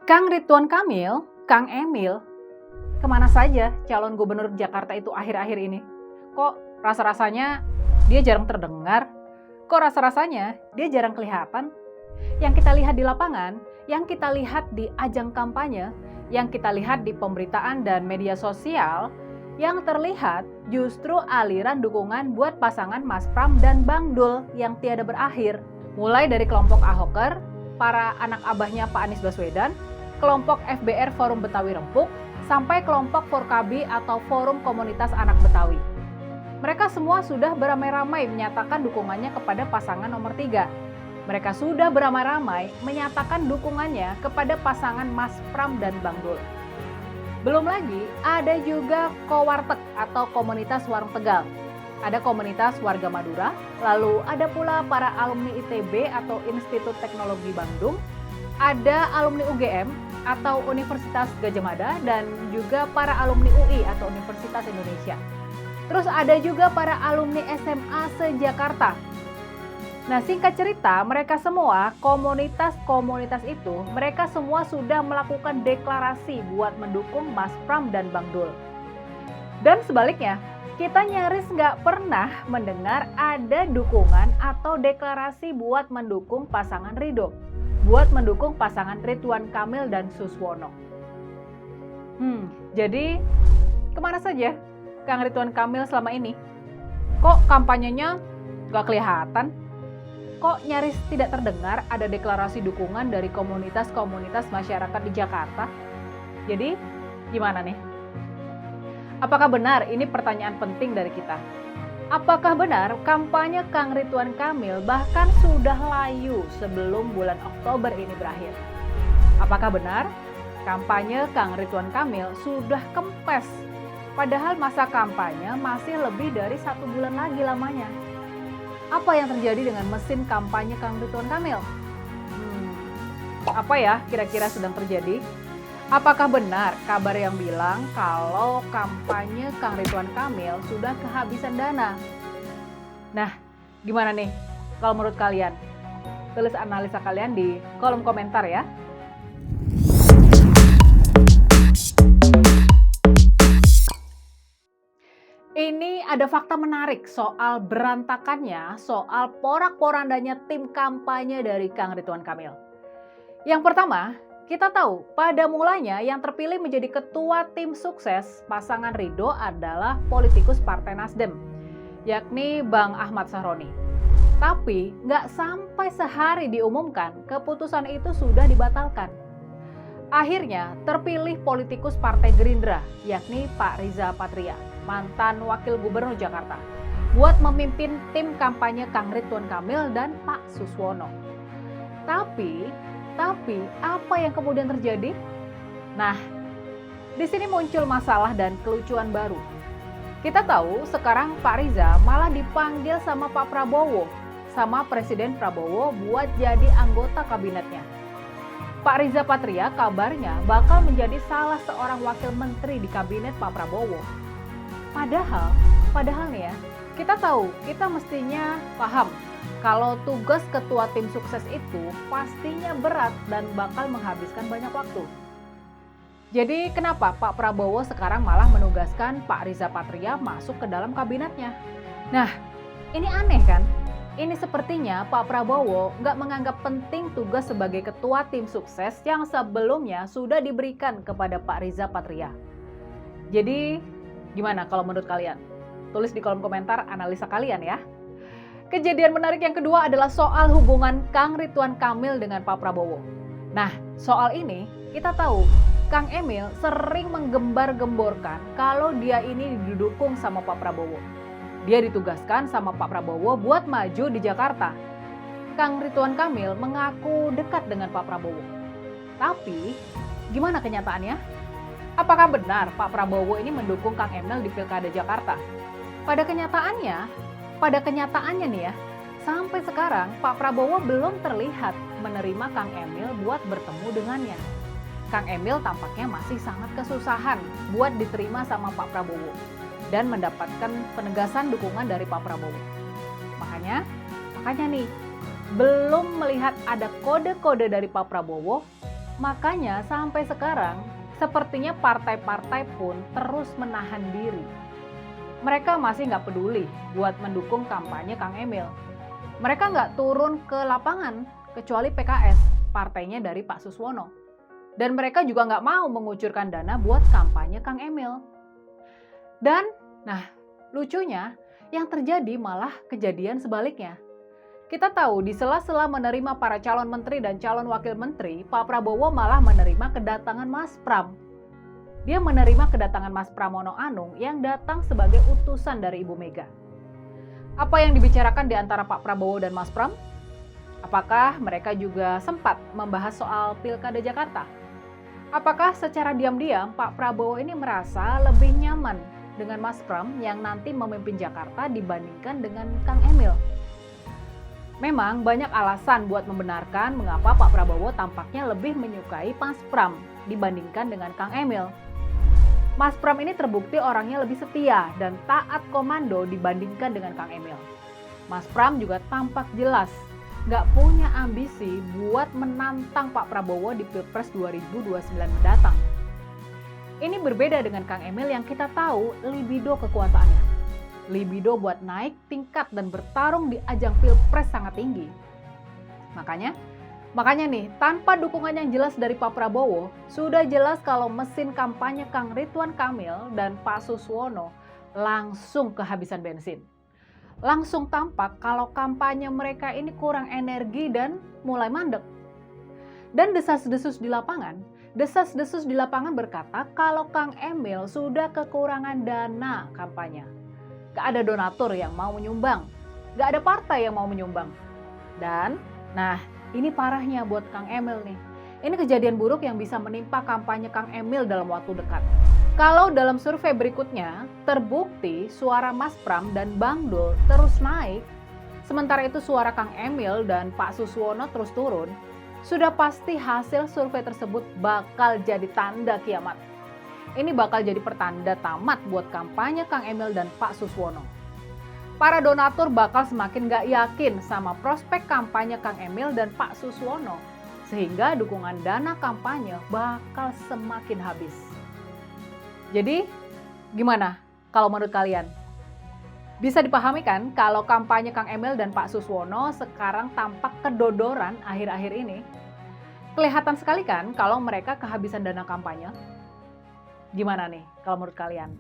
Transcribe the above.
Kang Ridwan Kamil, Kang Emil, kemana saja calon gubernur Jakarta itu akhir-akhir ini? Kok rasa-rasanya dia jarang terdengar? Kok rasa-rasanya dia jarang kelihatan? Yang kita lihat di lapangan, yang kita lihat di ajang kampanye, yang kita lihat di pemberitaan dan media sosial, yang terlihat justru aliran dukungan buat pasangan Mas Pram dan Bang Dul yang tiada berakhir. Mulai dari kelompok Ahoker, para anak abahnya Pak Anies Baswedan, kelompok FBR Forum Betawi Rempuk, sampai kelompok Forkabi atau Forum Komunitas Anak Betawi. Mereka semua sudah beramai-ramai menyatakan dukungannya kepada pasangan nomor 3. Mereka sudah beramai-ramai menyatakan dukungannya kepada pasangan Mas Pram dan Bang Dul. Belum lagi ada juga Kowartek atau Komunitas Warung Tegal. Ada komunitas warga Madura, lalu ada pula para alumni ITB atau Institut Teknologi Bandung, ada alumni UGM atau Universitas Gadjah Mada, dan juga para alumni UI atau Universitas Indonesia. Terus ada juga para alumni SMA se-Jakarta. Nah, singkat cerita, mereka semua, komunitas-komunitas itu, mereka semua sudah melakukan deklarasi buat mendukung Mas Pram dan Bang Dul. Dan sebaliknya, kita nyaris nggak pernah mendengar ada dukungan atau deklarasi buat mendukung pasangan Ridho, buat mendukung pasangan Ridwan Kamil dan Suswono. Jadi kemana saja Kang Ridwan Kamil selama ini? Kok kampanyenya nggak kelihatan? Kok nyaris tidak terdengar ada deklarasi dukungan dari komunitas-komunitas masyarakat di Jakarta? Jadi gimana nih? Apakah benar ini pertanyaan penting dari kita? Apakah benar kampanye Kang Ridwan Kamil bahkan sudah layu sebelum bulan Oktober ini berakhir? Apakah benar kampanye Kang Ridwan Kamil sudah kempes padahal masa kampanye masih lebih dari 1 bulan lagi lamanya? Apa yang terjadi dengan mesin kampanye Kang Ridwan Kamil? Apa ya kira-kira sedang terjadi? Apakah benar kabar yang bilang kalau kampanye Kang Ridwan Kamil sudah kehabisan dana? Nah, gimana nih kalau menurut kalian? Tulis analisa kalian di kolom komentar ya. Ini ada fakta menarik soal berantakannya, soal porak-porandanya tim kampanye dari Kang Ridwan Kamil. Yang pertama, kita tahu pada mulanya yang terpilih menjadi ketua tim sukses pasangan Ridho adalah politikus Partai Nasdem, yakni Bang Ahmad Sahroni. Tapi nggak sampai sehari diumumkan, keputusan itu sudah dibatalkan. Akhirnya terpilih politikus Partai Gerindra, yakni Pak Riza Patria, mantan Wakil Gubernur Jakarta, buat memimpin tim kampanye Kang Ridwan Kamil dan Pak Suswono. Tapi apa yang kemudian terjadi? Nah, di sini muncul masalah dan kelucuan baru. Kita tahu sekarang Pak Riza malah dipanggil sama Pak Prabowo, sama Presiden Prabowo buat jadi anggota kabinetnya. Pak Riza Patria kabarnya bakal menjadi salah seorang wakil menteri di kabinet Pak Prabowo. Padahal nih ya, kita tahu, kita mestinya paham kalau tugas ketua tim sukses itu pastinya berat dan bakal menghabiskan banyak waktu. Jadi kenapa Pak Prabowo sekarang malah menugaskan Pak Riza Patria masuk ke dalam kabinetnya? Nah, ini aneh kan? Ini sepertinya Pak Prabowo nggak menganggap penting tugas sebagai ketua tim sukses yang sebelumnya sudah diberikan kepada Pak Riza Patria. Jadi gimana kalau menurut kalian? Tulis di kolom komentar analisa kalian ya. Kejadian menarik yang kedua adalah soal hubungan Kang Ridwan Kamil dengan Pak Prabowo. Nah, soal ini kita tahu Kang Emil sering menggembar-gemborkan kalau dia ini didukung sama Pak Prabowo. Dia ditugaskan sama Pak Prabowo buat maju di Jakarta. Kang Ridwan Kamil mengaku dekat dengan Pak Prabowo. Tapi, gimana kenyataannya? Apakah benar Pak Prabowo ini mendukung Kang Emil di Pilkada Jakarta? Pada kenyataannya nih ya, sampai sekarang Pak Prabowo belum terlihat menerima Kang Emil buat bertemu dengannya. Kang Emil tampaknya masih sangat kesusahan buat diterima sama Pak Prabowo dan mendapatkan penegasan dukungan dari Pak Prabowo. Makanya nih, belum melihat ada kode-kode dari Pak Prabowo Makanya sampai sekarang, sepertinya partai-partai pun terus menahan diri. Mereka masih nggak peduli buat mendukung kampanye Kang Emil. Mereka nggak turun ke lapangan, kecuali PKS, partainya dari Pak Suswono. Dan mereka juga nggak mau mengucurkan dana buat kampanye Kang Emil. Dan, lucunya, yang terjadi malah kejadian sebaliknya. Kita tahu di sela-sela menerima para calon menteri dan calon wakil menteri, Pak Prabowo malah menerima kedatangan Mas Pram. Dia menerima kedatangan Mas Pramono Anung yang datang sebagai utusan dari Ibu Mega. Apa yang dibicarakan di antara Pak Prabowo dan Mas Pram? Apakah mereka juga sempat membahas soal Pilkada Jakarta? Apakah secara diam-diam Pak Prabowo ini merasa lebih nyaman dengan Mas Pram yang nanti memimpin Jakarta dibandingkan dengan Kang Emil? Memang banyak alasan buat membenarkan mengapa Pak Prabowo tampaknya lebih menyukai Mas Pram dibandingkan dengan Kang Emil. Mas Pram ini terbukti orangnya lebih setia dan taat komando dibandingkan dengan Kang Emil. Mas Pram juga tampak jelas gak punya ambisi buat menantang Pak Prabowo di Pilpres 2029 mendatang. Ini berbeda dengan Kang Emil yang kita tahu libido kekuasaannya. Libido buat naik tingkat dan bertarung di ajang Pilpres sangat tinggi. Makanya nih, tanpa dukungan yang jelas dari Pak Prabowo, sudah jelas kalau mesin kampanye Kang Ridwan Kamil dan Pak Suswono langsung kehabisan bensin. Langsung tampak kalau kampanye mereka ini kurang energi dan mulai mandek. Dan desas-desus di lapangan berkata kalau Kang Emil sudah kekurangan dana kampanye. Gak ada donatur yang mau menyumbang, gak ada partai yang mau menyumbang. Dan, ini parahnya buat Kang Emil nih. Ini kejadian buruk yang bisa menimpa kampanye Kang Emil dalam waktu dekat. Kalau dalam survei berikutnya, terbukti suara Mas Pram dan Bang Dul terus naik, sementara itu suara Kang Emil dan Pak Suswono terus turun, sudah pasti hasil survei tersebut bakal jadi tanda kiamat. Ini bakal jadi pertanda tamat buat kampanye Kang Emil dan Pak Suswono. Para donatur bakal semakin gak yakin sama prospek kampanye Kang Emil dan Pak Suswono, sehingga dukungan dana kampanye bakal semakin habis. Jadi, gimana kalau menurut kalian? Bisa dipahami kan kalau kampanye Kang Emil dan Pak Suswono sekarang tampak kedodoran akhir-akhir ini? Kelihatan sekali kan kalau mereka kehabisan dana kampanye? Gimana nih kalau menurut kalian?